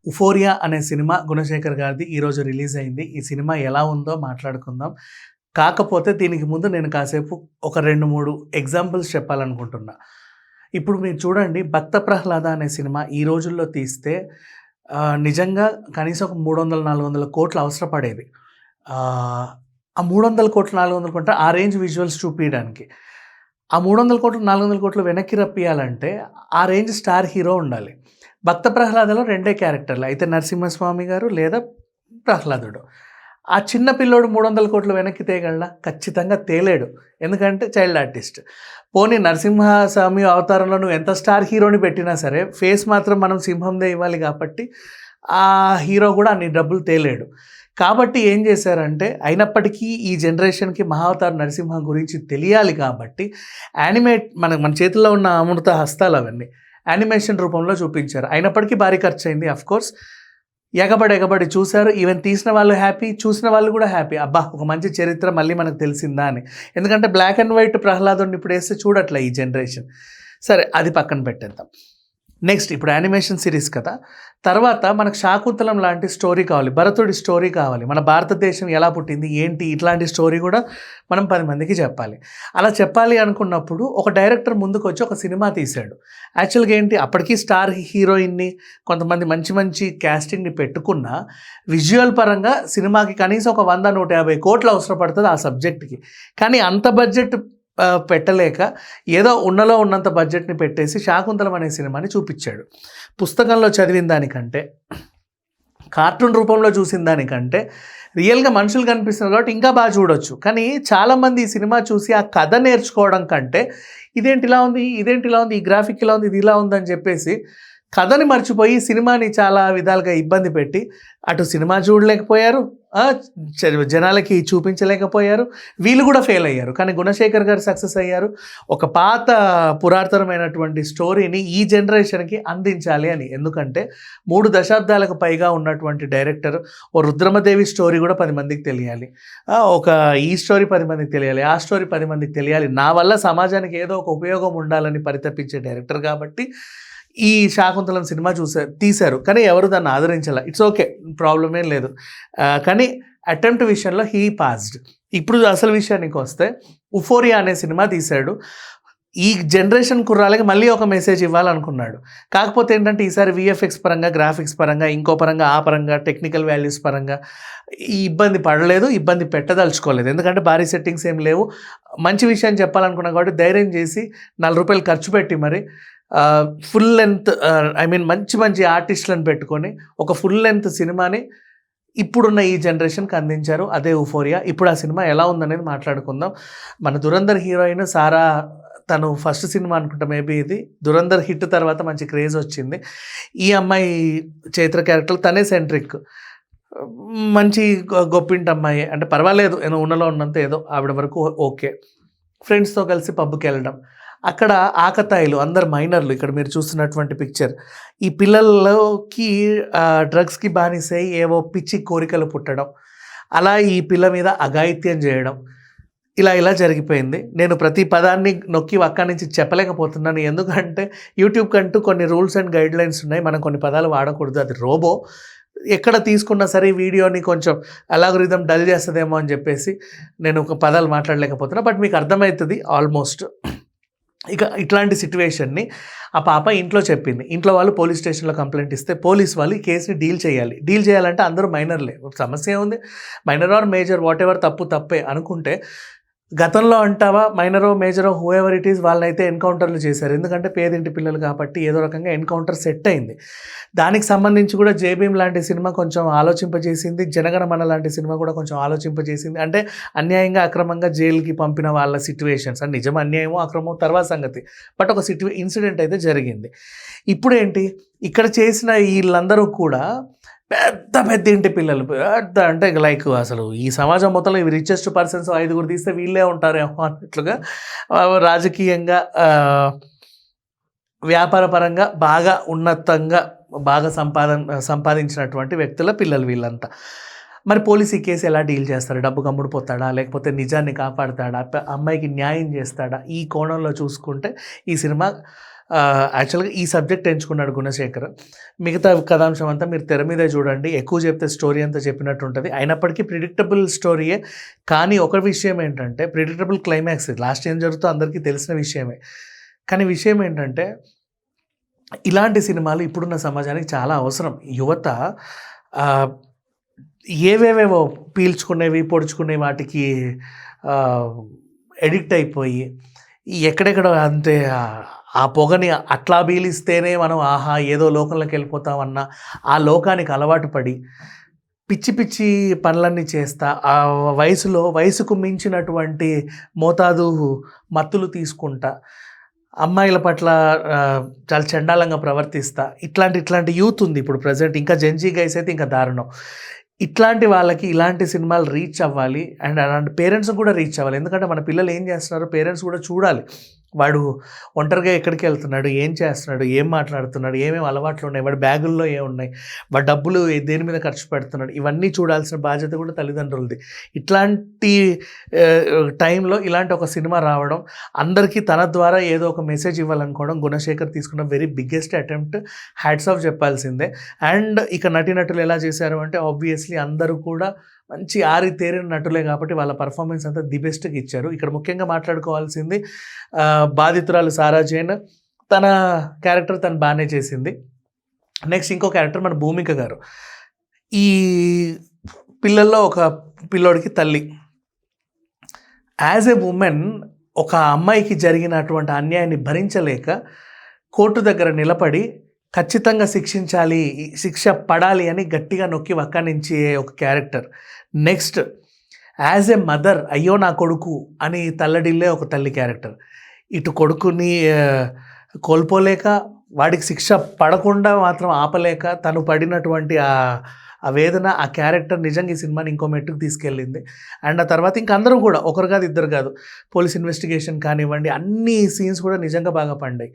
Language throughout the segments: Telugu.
'ఉఫోరియా' అనే సినిమా గుణశేఖర్ గారిది ఈరోజు రిలీజ్ అయింది. ఈ సినిమా ఎలా ఉందో మాట్లాడుకుందాం. కాకపోతే దీనికి ముందు నేను కాసేపు ఒక 2, 3 ఎగ్జాంపుల్స్ చెప్పాలనుకుంటున్నా. ఇప్పుడు మీరు చూడండి 'భక్త ప్రహ్లాద' అనే సినిమా ఈ రోజుల్లో తీస్తే నిజంగా కనీసం ఒక 300, 400 కోట్లు అవసరపడేది. ఆ 300 కోట్లు, 400 కోట్లు ఆ రేంజ్ విజువల్స్ చూపియడానికి. ఆ 300 కోట్లు, 400 కోట్లు వెనక్కి రప్పియాలంటే ఆ రేంజ్ స్టార్ హీరో ఉండాలి. 'భక్త ప్రహ్లాద'లో 2 క్యారెక్టర్లు. అయితే నరసింహస్వామి గారు లేదా ప్రహ్లాదుడు. ఆ చిన్న పిల్లోడు 300 కోట్లు వెనక్కి తేగలడా? ఖచ్చితంగా తేలేడు. ఎందుకంటే చైల్డ్ ఆర్టిస్ట్. పోనీ నరసింహస్వామి అవతారంలో నువ్వు ఎంత స్టార్ హీరోని పెట్టినా సరే ఫేస్ మాత్రం మనం సింహందే ఇవ్వాలి కాబట్టి ఆ హీరో కూడా అన్ని డబ్బులు తేలేడు. కాబట్టి ఏం చేశారంటే అయినప్పటికీ ఈ జనరేషన్‌కి మహావతార్ నరసింహ గురించి తెలియాలి కాబట్టి మన చేతుల్లో ఉన్న అమృత హస్తాలు అవన్నీ యానిమేషన్ రూపంలో చూపించారు. అయినప్పటికీ భారీ ఖర్చయింది. ఆఫ్‌కోర్స్ ఎగబడి చూశారు. ఈవెన్ తీసిన వాళ్ళు హ్యాపీ, చూసిన వాళ్ళు కూడా హ్యాపీ. అబ్బా! ఒక మంచి చరిత్ర మళ్ళీ మనకు తెలిసిందా అని. ఎందుకంటే బ్లాక్ అండ్ వైట్ ప్రహ్లాదుడిని ఇప్పుడు వేస్తే చూడట్లే ఈ జనరేషన్. సరే అది పక్కన పెట్టేద్దాం. నెక్స్ట్ ఇప్పుడు యానిమేషన్ సిరీస్ కదా. తర్వాత మనకు శాకుంతలం లాంటి స్టోరీ కావాలి, భరతుడి స్టోరీ కావాలి. మన భారతదేశం ఎలా పుట్టింది ఏంటి ఇట్లాంటి స్టోరీ కూడా మనం 10 మందికి చెప్పాలి. అలా చెప్పాలి అనుకున్నప్పుడు ఒక డైరెక్టర్ ముందుకు వచ్చి ఒక సినిమా తీశాడు. యాక్చువల్గా ఏంటి అప్పటికీ స్టార్ హీరోయిన్ని కొంతమంది మంచి క్యాస్టింగ్ని పెట్టుకున్న విజువల్ పరంగా సినిమాకి కనీసం ఒక 100, 150 కోట్లు అవసరపడుతుంది ఆ సబ్జెక్ట్కి. కానీ అంత బడ్జెట్ పెట్టలేక ఏదో ఉన్నంత బడ్జెట్ని పెట్టేసి శాకుంతలం అనే సినిమాని చూపించాడు. పుస్తకంలో చదివిన దానికంటే, కార్టూన్ రూపంలో చూసిన దానికంటే రియల్గా మనుషులు కనిపిస్తున్నారు కాబట్టి ఇంకా బాగా చూడొచ్చు. కానీ చాలామంది ఈ సినిమా చూసి ఆ కథ నేర్చుకోవడం కంటే ఇదేంటి ఇలా ఉంది, ఈ గ్రాఫిక్ ఇలా ఉంది, ఇది ఇలా ఉందని చెప్పేసి కథని మర్చిపోయి సినిమాని చాలా విధాలుగా ఇబ్బంది పెట్టి అటు సినిమా చూడలేకపోయారు, జనాలకి చూపించలేకపోయారు, వీళ్ళు కూడా ఫెయిల్ అయ్యారు. కానీ గుణశేఖర్ గారు సక్సెస్ అయ్యారు. ఒక పాత పురాతనమైనటువంటి స్టోరీని ఈ జనరేషన్కి అందించాలి అని. ఎందుకంటే 3 దశాబ్దాలకు పైగా ఉన్నటువంటి డైరెక్టర్ ఓ రుద్రమదేవి స్టోరీ కూడా 10 మందికి తెలియాలి, ఈ స్టోరీ 10 మందికి తెలియాలి, ఆ స్టోరీ 10 మందికి తెలియాలి. నా వల్ల సమాజానికి ఏదో ఒక ఉపయోగం ఉండాలని పరితపించే డైరెక్టర్ కాబట్టి ఈ శాకుంతలం సినిమా తీశారు. కానీ ఎవరు దాన్ని ఆదరించాల. ఇట్స్ ఓకే, ప్రాబ్లం ఏం లేదు. కానీ అటెంప్ట్ విషయంలో హీ పాస్డ్. ఇప్పుడు అసలు విషయానికి వస్తే ఉఫోరియా అనే సినిమా తీశాడు. ఈ జనరేషన్ కుర్రాలకి మళ్ళీ ఒక మెసేజ్ ఇవ్వాలనుకున్నాడు. కాకపోతే ఏంటంటే ఈసారి విఎఫ్ఎక్స్ పరంగా, గ్రాఫిక్స్ పరంగా, ఇంకో పరంగా, ఆ పరంగా, టెక్నికల్ వాల్యూస్ పరంగా ఈ ఇబ్బంది పడలేదు, ఇబ్బంది పెట్టదలుచుకోలేదు. ఎందుకంటే భారీ సెట్టింగ్స్ ఏం లేవు. మంచి విషయం చెప్పాలనుకున్నా కాబట్టి ధైర్యం చేసి ₹4 ఖర్చు పెట్టి మరి ఫుల్ లెంత్ మంచి ఆర్టిస్టులను పెట్టుకొని ఒక ఫుల్ లెంత్ సినిమాని ఇప్పుడున్న ఈ జనరేషన్కి అందించారు. అదే ఉఫోరియా. ఇప్పుడు ఆ సినిమా ఎలా ఉందనేది మాట్లాడుకుందాం. మన దురంధర్ హీరోయిన్ సారా, తను ఫస్ట్ సినిమా అనుకుంటా మేబీ ఇది. దురంధర్ హిట్ తర్వాత మంచి క్రేజ్ వచ్చింది. ఈ అమ్మాయి చైత్ర క్యారెక్టర్ తనే సెంట్రిక్, మంచి గొప్పింటి అమ్మాయి. అంటే పర్వాలేదు, ఉన్నలో ఉన్నంత ఏదో ఆవిడ వరకు ఓకే. ఫ్రెండ్స్తో కలిసి పబ్కి వెళ్ళడం, అక్కడ ఆకతాయిలు అందరు మైనర్లు. ఇక్కడ మీరు చూస్తున్నటువంటి పిక్చర్, ఈ పిల్లల్లోకి డ్రగ్స్కి బానిసై ఏవో పిచ్చి కోరికలు పుట్టడం, అలా ఈ పిల్ల మీద అఘాయిత్యం చేయడం, ఇలా జరిగిపోయింది. నేను ప్రతి పదాన్ని నొక్కి అక్కడి నుంచి చెప్పలేకపోతున్నాను. ఎందుకంటే యూట్యూబ్ కంటూ కొన్ని రూల్స్ అండ్ గైడ్లైన్స్ ఉన్నాయి. మనం కొన్ని పదాలు వాడకూడదు, అది రోబో. ఎక్కడ తీసుకున్నా సరే వీడియోని కొంచెం అల్గారిథం డల్ చేస్తుందేమో అని చెప్పేసి నేను ఒక పదాలు మాట్లాడలేకపోతున్నా. బట్ మీకు అర్థమవుతుంది ఆల్మోస్ట్. ఇక ఇట్లాంటి సిట్యువేషన్ని ఆ పాప ఇంట్లో చెప్పింది. ఇంట్లో వాళ్ళు పోలీస్ స్టేషన్లో కంప్లైంట్ ఇస్తే పోలీస్ వాళ్ళు ఈ కేసుని డీల్ చేయాలంటే అందరూ మైనర్లే. సమస్య ఏముంది, minor or major whatever, తప్పే అనుకుంటే గతంలో అంటావా మైనరో మేజరో హూ ఎవర్ ఇట్ ఈస్ వాళ్ళనైతే ఎన్కౌంటర్లు చేశారు. ఎందుకంటే పేదింటి పిల్లలు కాబట్టి ఏదో రకంగా ఎన్కౌంటర్ సెట్ అయింది. దానికి సంబంధించి కూడా జేబీఎం లాంటి సినిమా కొంచెం ఆలోచింపజేసింది, జనగణమన లాంటి సినిమా కూడా కొంచెం ఆలోచింపజేసింది. అంటే అన్యాయంగా అక్రమంగా జైలుకి పంపిన వాళ్ళ సిట్యువేషన్స్, అని నిజం అన్యాయమో అక్రమం తర్వాత సంగతి, బట్ ఒక ఇన్సిడెంట్ అయితే జరిగింది. ఇప్పుడేంటి ఇక్కడ చేసిన వీళ్ళందరూ కూడా పెద్ద ఇంటి పిల్లలు, అంటే లైక్ అసలు ఈ సమాజం మొత్తంలో ఇవి రిచెస్ట్ పర్సన్స్ 5 తీస్తే వీళ్ళే ఉంటారేమో అన్నట్లుగా రాజకీయంగా, వ్యాపారపరంగా బాగా ఉన్నతంగా బాగా సంపాదించినటువంటి వ్యక్తుల పిల్లలు వీళ్ళంతా. మరి పోలీసు ఈ కేసు ఎలా డీల్ చేస్తారు? డబ్బు కమ్ముడు పోతాడా, లేకపోతే నిజాన్ని కాపాడుతాడా, అమ్మాయికి న్యాయం చేస్తాడా? ఈ కోణంలో చూసుకుంటే ఈ సినిమా యాక్చువల్గా ఈ సబ్జెక్ట్ ఎంచుకున్నాడు గుణశేఖర్. మిగతా కథాంశం అంతా మీరు తెర మీదే చూడండి. ఎక్కువ చెప్తే స్టోరీ అంతా చెప్పినట్టు ఉంటుంది. అయినప్పటికీ ప్రిడిక్టబుల్ స్టోరీయే. కానీ ఒక విషయం ఏంటంటే ప్రిడిక్టబుల్ క్లైమాక్స్. లాస్ట్ ఏం జరుగుతుందో అందరికీ తెలిసిన విషయమే. కానీ విషయం ఏంటంటే ఇలాంటి సినిమాలు ఇప్పుడున్న సమాజానికి చాలా అవసరం. యువత ఏవేవేవో పీల్చుకునేవి, పొడుచుకునేవి వాటికి ఎడిక్ట్ అయిపోయి ఎక్కడెక్కడ అంతే ఆ పొగని అట్లా పీలిస్తేనే మనం ఆహా ఏదో లోకంలోకి వెళ్ళిపోతామన్న ఆ లోకానికి అలవాటు పడి పిచ్చి పిచ్చి పనులన్నీ చేస్తా, ఆ వయసుకు మించినటువంటి మోతాదు మత్తులు తీసుకుంటా, అమ్మాయిల పట్ల చాలా చండాలంగా ప్రవర్తిస్తా, ఇట్లాంటి యూత్ ఉంది ఇప్పుడు ప్రజెంట్. ఇంకా జెన్జీ గైస్ అయితే ఇంకా దారుణం. ఇట్లాంటి వాళ్ళకి ఇలాంటి సినిమాలు రీచ్ అవ్వాలి అండ్ అలాంటి పేరెంట్స్ కూడా రీచ్ అవ్వాలి. ఎందుకంటే మన పిల్లలు ఏం చేస్తున్నారో పేరెంట్స్ కూడా చూడాలి. వాడు ఒంటరిగా ఎక్కడికి వెళ్తున్నాడు, ఏం చేస్తున్నాడు, ఏం మాట్లాడుతున్నాడు, ఏమేమి అలవాట్లు ఉన్నాయి, వాడి బ్యాగుల్లో ఏమున్నాయి, వాడి డబ్బులు దేని మీద ఖర్చు పెడుతున్నాడు, ఇవన్నీ చూడాల్సిన బాధ్యత కూడా తల్లిదండ్రులది. ఇట్లాంటి టైంలో ఇలాంటి ఒక సినిమా రావడం, అందరికీ తన ద్వారా ఏదో ఒక మెసేజ్ ఇవ్వాలనుకోవడం గుణశేఖర్ తీసుకున్న very biggest attempt. Hats off చెప్పాల్సిందే. అండ్ ఇక నటీనటులు ఎలా చేశారు అంటే ఆబ్వియస్లీ అందరూ కూడా మంచి ఆరితేరిన నటులే కాబట్టి వాళ్ళ పర్ఫార్మెన్స్ అంతా ది బెస్ట్గా ఇచ్చారు. ఇక్కడ ముఖ్యంగా మాట్లాడుకోవాల్సింది బాధితురాలు సారా జైన్. తన క్యారెక్టర్ తను బాగానే చేసింది. నెక్స్ట్ ఇంకో క్యారెక్టర్ మన భూమిక గారు. ఈ పిల్లల్లో ఒక పిల్లోడికి తల్లి. యాజ్ ఎ ఉమెన్ ఒక అమ్మాయికి జరిగినటువంటి అన్యాయాన్ని భరించలేక కోర్టు దగ్గర నిలబడి ఖచ్చితంగా శిక్షించాలి, శిక్ష పడాలి అని గట్టిగా నొక్కి వక్కానించే ఒక character. Next as a mother అయ్యో నా కొడుకు అని తల్లడిల్లే ఒక తల్లి క్యారెక్టర్. ఇటు కొడుకుని కోల్పోలేక వాడికి శిక్ష పడకుండా మాత్రం ఆపలేక తను పడినటువంటి ఆ వేదన, ఆ క్యారెక్టర్ నిజంగా ఈ సినిమాని ఇంకో మెట్టుకు తీసుకెళ్ళింది. అండ్ ఆ తర్వాత ఇంక అందరూ కూడా ఒకరు కాదు ఇద్దరు కాదు, పోలీస్ ఇన్వెస్టిగేషన్ కానివ్వండి, అన్ని సీన్స్ కూడా నిజంగా బాగా పండాయి.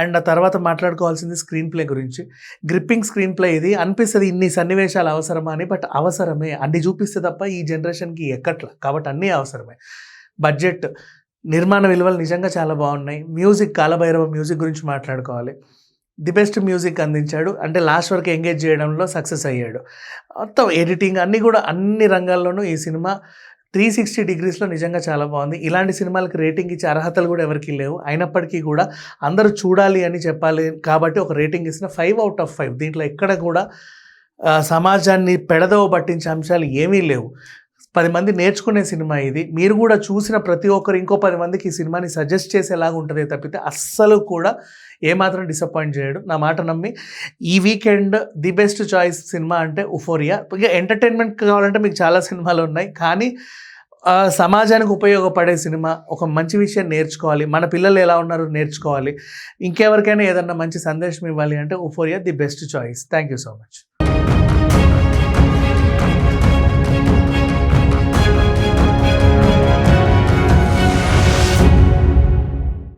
అండ్ ఆ తర్వాత మాట్లాడుకోవాల్సింది స్క్రీన్ ప్లే గురించి. గ్రిప్పింగ్ స్క్రీన్ ప్లే ఇది. అనిపిస్తుంది ఇన్ని సన్నివేశాలు అవసరమా అని, బట్ అవసరమే. అన్ని చూపిస్తే తప్ప ఈ జనరేషన్కి ఎక్కట్లా, కాబట్టి అన్నీ అవసరమే. బడ్జెట్, నిర్మాణ విలువలు నిజంగా చాలా బాగున్నాయి. మ్యూజిక్, కాలభైరవ మ్యూజిక్ గురించి మాట్లాడుకోవాలి. ది బెస్ట్ మ్యూజిక్ అందించాడు. అంటే లాస్ట్ వరకు ఎంగేజ్ చేయడంలో సక్సెస్ అయ్యాడు. మొత్తం ఎడిటింగ్ అన్నీ కూడా అన్ని రంగాల్లోనూ ఈ సినిమా 360 డిగ్రీస్లో నిజంగా చాలా బాగుంది. ఇలాంటి సినిమాలకు రేటింగ్ ఇచ్చే అర్హతలు కూడా ఎవరికి లేవు. అయినప్పటికీ కూడా అందరూ చూడాలి అని చెప్పాలి కాబట్టి ఒక రేటింగ్ ఇచ్చిన 5/5. దీంట్లో ఎక్కడ కూడా సమాజాన్ని పెడదవ పట్టించే అంశాలు ఏమీ లేవు. 10 మంది నేర్చుకునే సినిమా ఇది. మీరు కూడా చూసిన ప్రతి ఒక్కరు ఇంకో 10 మందికి ఈ సినిమాని సజెస్ట్ చేసేలాగా ఉంటుంది తప్పితే అస్సలు కూడా ఏమాత్రం డిసప్పాయింట్ చేయడు. నా మాట నమ్మి ఈ weekend the best choice cinema అంటే ఉఫోరియా. ఇక ఎంటర్టైన్మెంట్ కావాలంటే మీకు చాలా సినిమాలు ఉన్నాయి, కానీ సమాజానికి ఉపయోగపడే సినిమా, ఒక మంచి విషయం నేర్చుకోవాలి, మన పిల్లలు ఎలా ఉన్నారు నేర్చుకోవాలి, ఇంకెవరికైనా ఏదన్నా మంచి సందేశం ఇవ్వాలి అంటే Euphoria the best choice. Thank you so much.